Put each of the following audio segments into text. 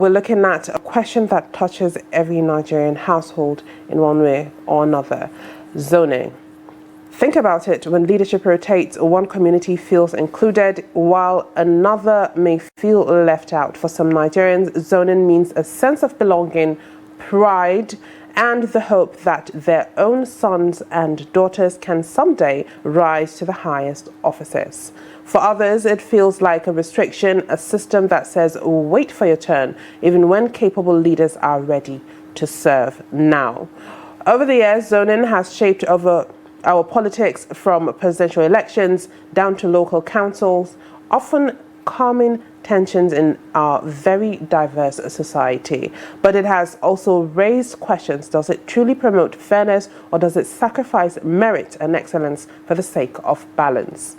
We're looking at a question that touches every Nigerian household in one way or another: zoning. Think about it. When leadership rotates, one community feels included while another may feel left out. For some Nigerians, zoning means a sense of belonging, pride, and the hope that their own sons and daughters can someday rise to the highest offices. For others, it feels like a restriction, a system that says, wait for your turn, even when capable leaders are ready to serve now. Over the years, zoning has shaped over our politics, from presidential elections down to local councils, often calming tensions in our very diverse society. But it has also raised questions. Does it truly promote fairness, or does it sacrifice merit and excellence for the sake of balance?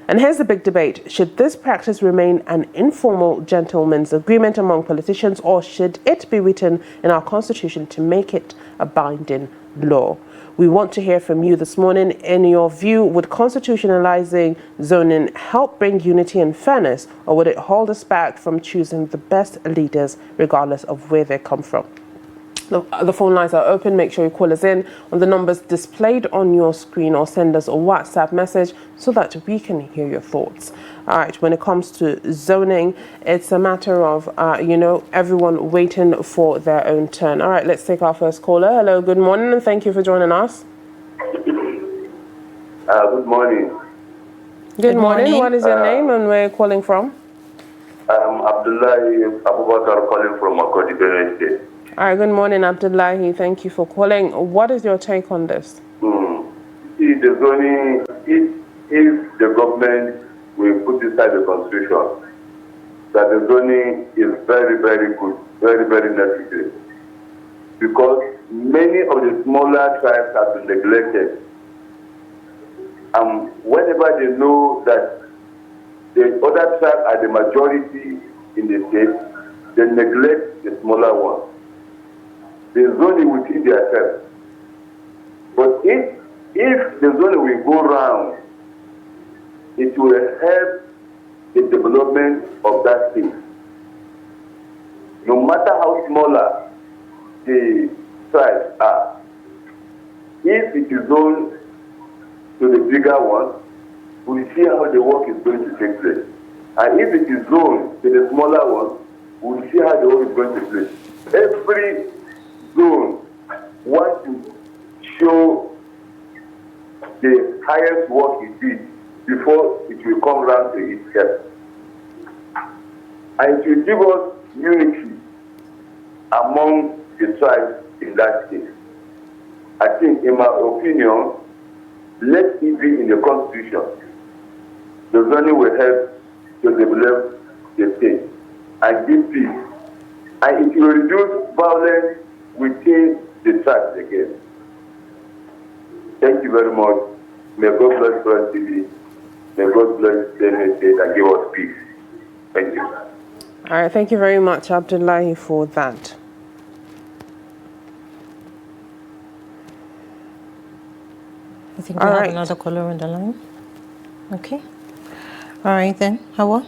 And here's the big debate. Should this practice remain an informal gentleman's agreement among politicians, or should it be written in our constitution to make it a binding law? We want to hear from you this morning. In your view, would constitutionalizing zoning help bring unity and fairness, or would it hold us back from choosing the best leaders regardless of where they come from? The phone lines are open. Make sure you call us in on the numbers displayed on your screen, or send us a WhatsApp message so that we can hear your thoughts. All right, when it comes to zoning, it's a matter of, everyone waiting for their own turn. All right, let's take our first caller. Hello, good morning, and thank you for joining us. Good morning. Good morning. What is your name and where are you calling from? I'm Abdullahi Abubakar, calling from Makodi, Benue State. All right, good morning, Abdullahi. Thank you for calling. What is your take on this? See, the zoning, if the government will put inside the constitution that the zoning is very, very good, very, very necessary, because many of the smaller tribes have been neglected. Whenever they know that the other tribes are the majority in the state, they neglect the smaller ones. The zoning will feed themselves. But if the zoning will go round, it will help the development of that state. No matter how smaller the tribes are, if it is zoned to the bigger one, we will see how the work is going to take place. And if it is zoned to the smaller one, we will see how the work is going to take place. Every zone wants to show the highest work it did before it will come round to itself. And it will give us unity among the tribes in that state. I think, in my opinion, let it be in the constitution. The zoning will help to develop the state and give peace. And it will reduce violence within the tribes again. Thank you very much. May God bless Trust TV. May God bless the state and give us peace. Thank you. All right, thank you very much, Abdullahi, for that. I think we have another caller on the line. Okay. All right then, Hauwa.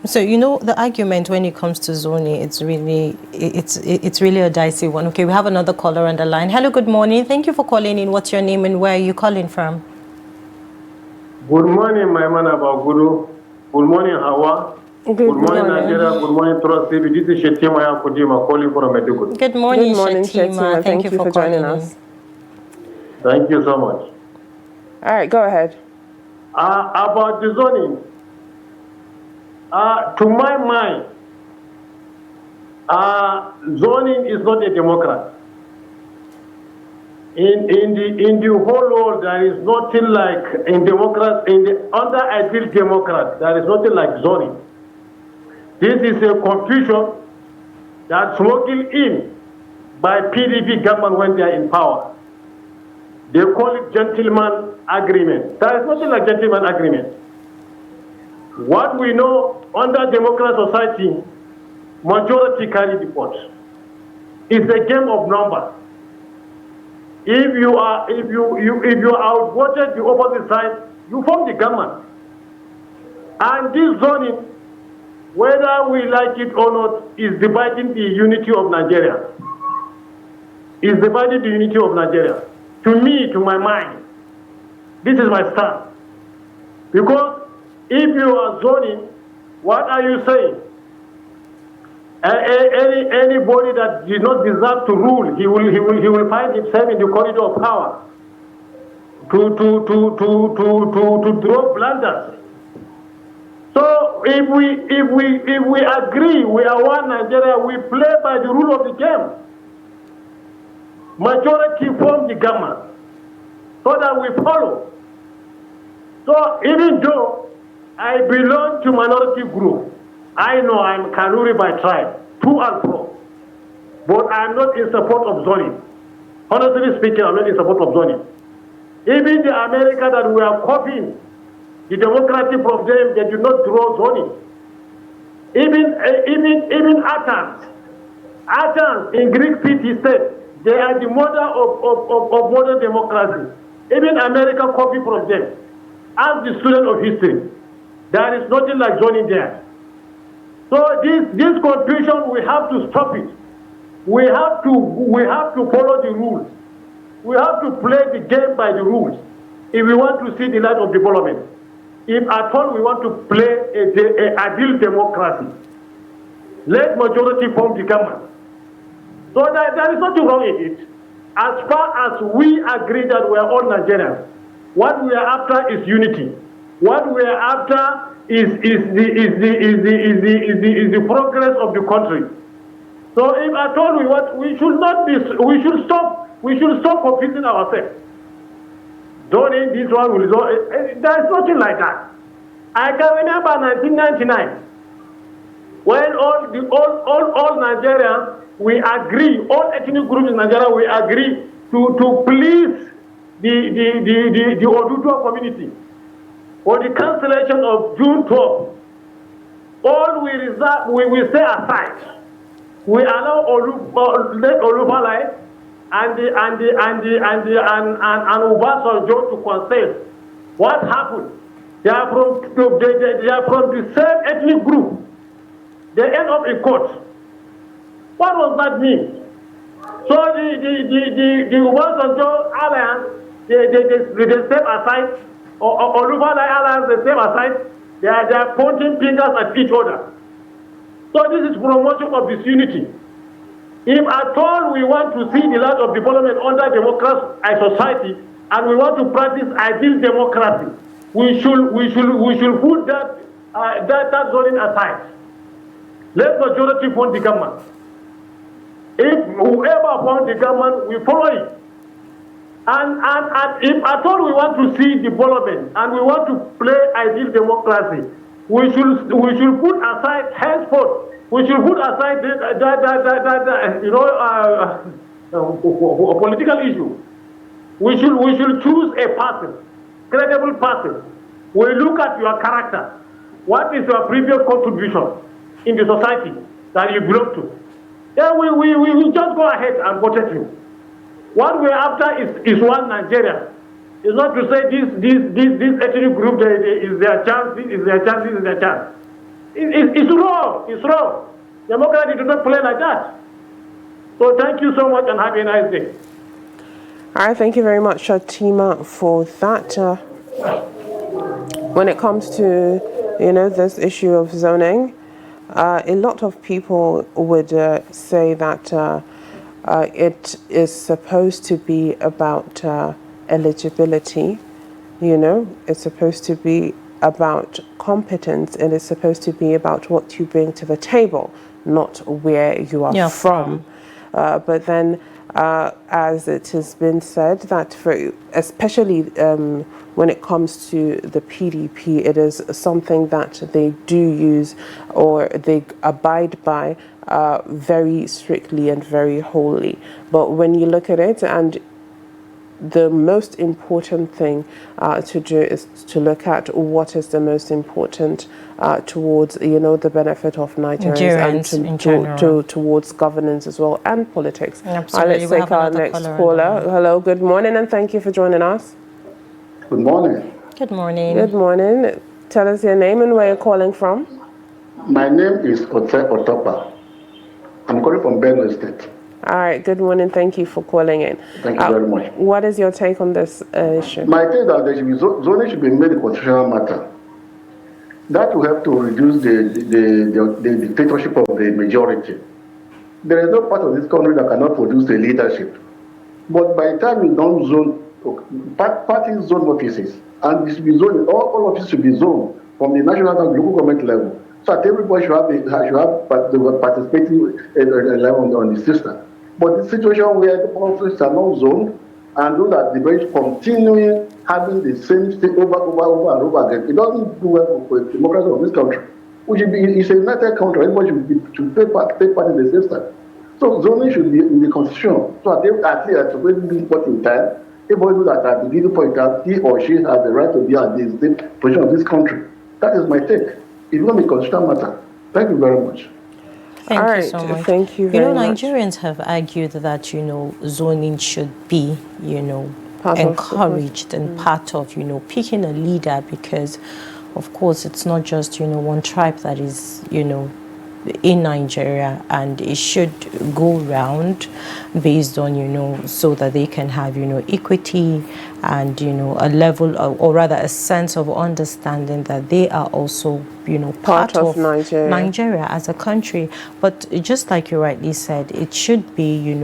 So the argument when it comes to zoning, it's really a dicey one. Okay, we have another caller on the line. Hello, good morning. Thank you for calling in. What's your name and where are you calling from? Good morning, Maimuna, Bagudu. Good morning, Hauwa. Good morning, Nigeria. Good morning, Trust TV. This is Shetima Yakudima calling from Maiduguri. Good morning, Shetima. Thank you for joining us. Thank you so much. All right, go ahead. About the zoning, to my mind, zoning is not a democrat. In the whole world, there is nothing like under ideal democrat, there is nothing like zoning. This is a confusion that's smuggled in by PDP government when they are in power. They call it gentleman agreement. There is nothing like gentleman agreement. What we know under democratic society, majority carry the vote. It's a game of numbers. If you are outvoted the opposite side, you form the government. And this zoning, whether we like it or not, is dividing the unity of Nigeria. Is dividing the unity of Nigeria. To me, to my mind, this is my stand. Because if you are zoning, what are you saying? Anybody that did not deserve to rule, he will find himself in the corridor of power to draw blunders. So if we agree, we are one Nigeria, we play by the rule of the game. Majority form the government, so that we follow. So even though I belong to minority group, I know I'm Kanuri by tribe, to and fro, but I'm not in support of zoning. Honestly speaking, I'm not in support of zoning. Even the America that we are copying, the democratic of them, they do not draw zoning. Even Athens in Greek city state, they are the mother of modern democracy. Even America copy from them. As the student of history, there is nothing like zoning there. So this confusion, we have to stop it. We have to follow the rules. We have to play the game by the rules if we want to see the light of development. If at all we want to play a ideal democracy, let majority form the government. So there is nothing wrong in it. As far as we agree that we are all Nigerians, what we are after is unity. What we are after is the progress of the country. So if at all we should stop confusing ourselves. Zoning, this one will zone. There is nothing like that. I can remember 1999 when all Nigerians, we agree, all ethnic groups in Nigeria, we agree to please the Oduduwa community for the cancellation of June 12th. All we reserve, we stay aside. We allow Olufalai and Obasanjo to consent. What happened? They are from the same ethnic group. They end up in court. What does that mean? So the Obasanjo alliance, they step aside, or Olufalai alliance, they step aside. They are pointing fingers at each other. So this is promotion of disunity. If at all we want to see the light of development under democratic society, and we want to practice ideal democracy, we should put that zoning aside. Let majority form the government. If whoever forms the government, we follow it. And if at all we want to see development and we want to play ideal democracy, we should put aside henceforth. We should put aside a political issue. We should choose a person, credible person. We look at your character. What is your previous contribution in the society that you belong to? Then we just go ahead and protect you. What we're after is one Nigeria. It's not to say this ethnic group is their chance, this is their chance, this is their chance. It's wrong. It's wrong. Democracy does not play like that. So thank you so much and have a nice day. All right, thank you very much, Shatima, for that. When it comes to, this issue of zoning, a lot of people would say that it is supposed to be about eligibility, it's supposed to be about competence, and it's supposed to be about what you bring to the table, not where you are from. But then, as it has been said, that especially when it comes to the PDP, it is something that they do use or they abide by very strictly and very wholly. But when you look at it, and the most important thing to do is to look at what is the most important towards, the benefit of Nigerians and towards governance as well, and politics. Absolutely. Let's take our next caller. Hello, good morning, and thank you for joining us. Good morning. Good morning. Good morning. Tell us your name and where you're calling from. My name is Ote Otopa. I'm calling from Benue State. All right, good morning. Thank you for calling in. Thank you very much. What is your take on this issue? My take is that there should be zoning should be made a constitutional matter. That will help to reduce the dictatorship of the majority. There is no part of this country that cannot produce a leadership. But by the time you don't zone, party zone offices, and it should be zoned, all offices should be zoned from the national and local government level, so that everybody should have participating level on the system. But the situation where the offices are not zoned, and do that the branch continuing having the same state over and over again, it doesn't do well for the democracy of this country. Which is a united country, everybody should take part in the system. So zoning should be in the constitution. So at least at a very point in time, everybody knows that at the given point in time, he or she has the right to be at the state position of this country. That is my take. It's going to be a constitutional matter. Thank you very much. Thank you so much. Thank you very much. Nigerians have argued that, zoning should be, encouraged and part of, picking a leader, because, of course, it's not just, one tribe that is, in Nigeria, and it should go round based on, so that they can have, equity and, a level or rather a sense of understanding that they are also, part of Nigeria as a country. But just like you rightly said, it should be,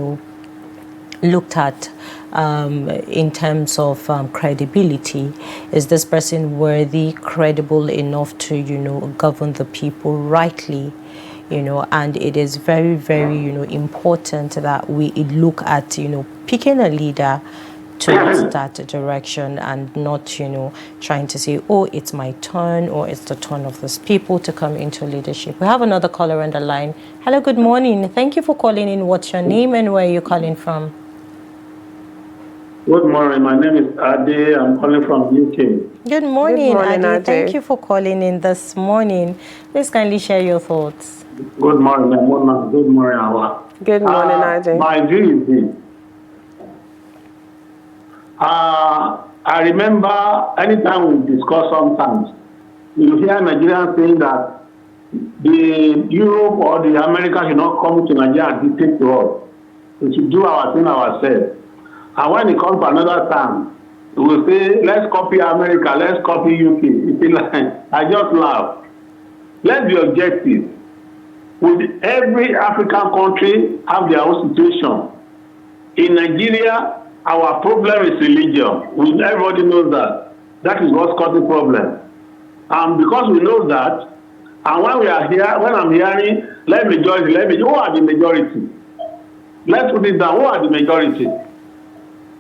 looked at in terms of credibility. Is this person worthy, credible enough to, govern the people rightly? And it is very, very, important that we look at, picking a leader towards that direction, and not, trying to say, oh, it's my turn, or it's the turn of these people to come into leadership. We have another caller on the line. Hello, good morning. Thank you for calling in. What's your name and where are you calling from? Good morning. My name is Ade. I'm calling from UK. Good morning, Ade. Thank you for calling in this morning. Please kindly share your thoughts. Good morning, Maimuna. Good morning, Hauwa. Good morning, Ade. My view is this. I remember anytime we discuss sometimes, you hear Nigerians saying that the Europe or the America should not come to Nigeria and dictate to us. We should do our thing ourselves. And when it comes to another time, we will say, let's copy America, let's copy UK. I just laugh. Let's be objective. Would every African country have their own situation? In Nigeria, our problem is religion. Everybody knows that. That is what's causing the problem. And because we know that, and when we are here, when I'm hearing, who are the majority? Let's put it down, who are the majority?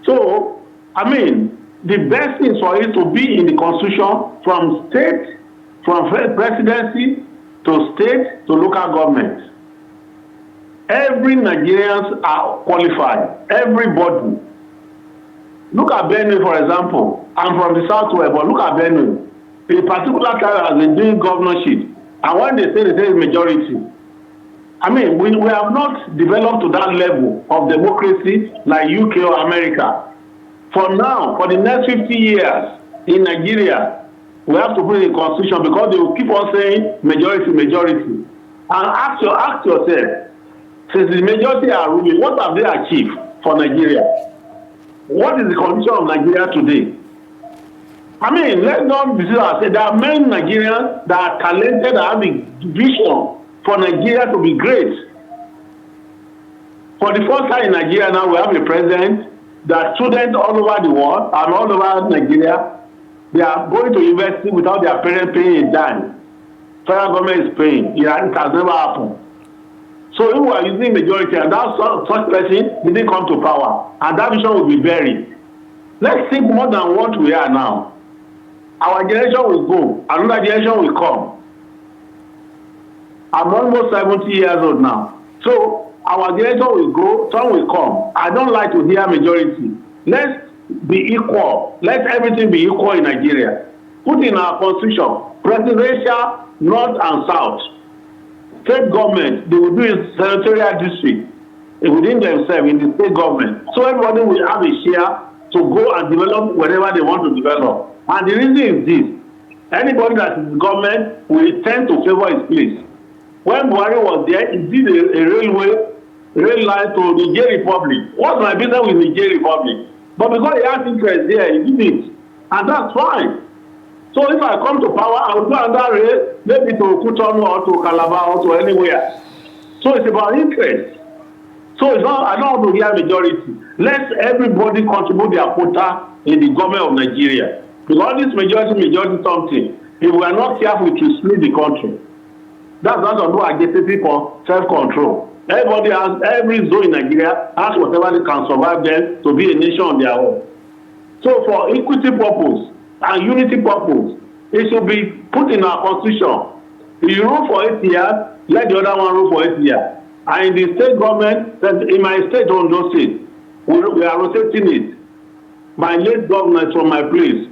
So, the best thing for it to be in the constitution from state, from presidency to state to local government. Every Nigerians are qualified. Everybody. Look at Benue, for example. I'm from the southwest, but look at Benue. A particular tribe has been doing governorship. And when they say majority, we have not developed to that level of democracy like UK or America. For now, for the next 50 years in Nigeria, we have to put in the constitution because they will keep on saying majority. And ask yourself, since the majority are ruling, what have they achieved for Nigeria? What is the condition of Nigeria today? Let's not be ourselves. There are many Nigerians that are talented, that have a vision for Nigeria to be great. For the first time in Nigeria now, we have a president that students all over the world and all over Nigeria, they are going to university without their parents paying a dime. Federal government is paying. It has never happened. So if we are using majority and that such person didn't come to power, and that vision will be buried. Let's think more than what we are now. Our generation will go, another generation will come. I'm almost 70 years old now. So our generation will go, some will come. I don't like to hear majority. Let's be equal. Let everything be equal in Nigeria. Put in our constitution, presidential, north and south. State government, they will do a senatorial district within themselves in the state government. So everybody will have a share to go and develop whatever they want to develop. And the reason is this. Anybody that is in government will tend to favor his place. When Buhari was there, he did a rail line to Niger Republic. What's my business with Niger Republic? But because he has interest there, he did it. And that's fine. So if I come to power, I will do another rail, maybe to Cotonou or to Calabar or to anywhere. So it's about interest. So it's not, I don't want to hear majority. Let everybody contribute their quota in the government of Nigeria. Because this majority something. If we are not careful, it will split the country. That's not to do agitating for self-control. Everybody has, every zone in Nigeria has whatever they can survive them to be a nation on their own. So for equity purpose and unity purpose, it should be put in our constitution. If you rule for 8 years, let the other one rule for 8 years. And in the state government, in my state, Ondo State, we are rotating it. My late governor is from my place.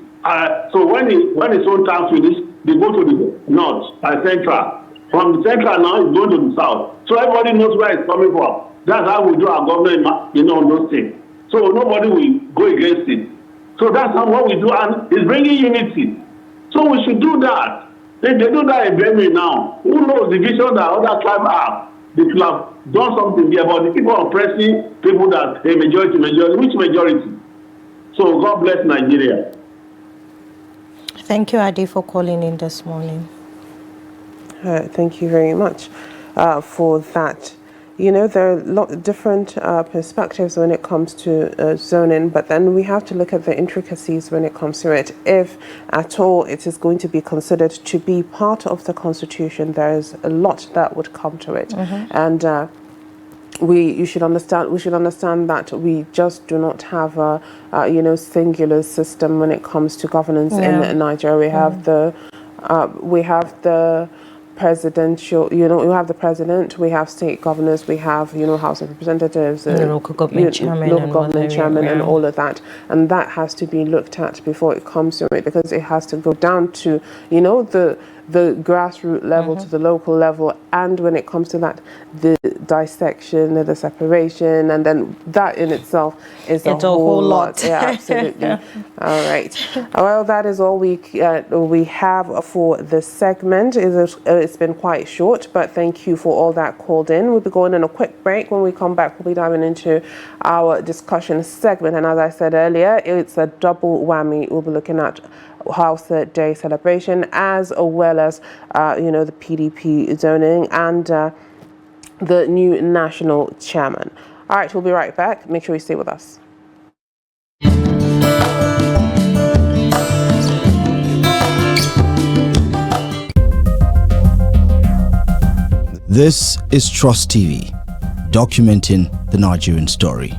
So when his own term finish, they go to the north and central. From the central now, it's going to the south. So everybody knows where it's coming from. That's how we do our government in Ondo State. So nobody will go against it. So that's what we do, and it's bringing unity. So we should do that. If they do that in Benue now, who knows the vision that other tribes have? They should have done something there, but they keep on oppressing people that a majority, which majority? So God bless Nigeria. Thank you, Adi, for calling in this morning. Thank you very much for that. You know, there are a lot of different perspectives when it comes to zoning, but then we have to look at the intricacies when it comes to it. If at all it is going to be considered to be part of the Constitution, there is a lot that would come to it. And we should understand that we just do not have a singular system when it comes to governance in Nigeria. We have the presidential, we have the president, we have state governors, we have, House of Representatives, the local government chairman, and all of that. And that has to be looked at before it comes to it, because it has to go down to, the grassroots level, to the local level. And when it comes to that, the dissection, the separation, and then that in itself is a whole lot. Yeah, absolutely. All right. Well, that is all we have for this segment. It's been quite short, but thank you for all that called in. We'll be going on a quick break. When we come back, we'll be diving into our discussion segment. And as I said earlier, it's a double whammy. We'll be looking at Hauwa Day celebration, as well as the PDP zoning and the new national chairman. All right, we'll be right back. Make sure you stay with us. This is Trust TV, documenting the Nigerian story.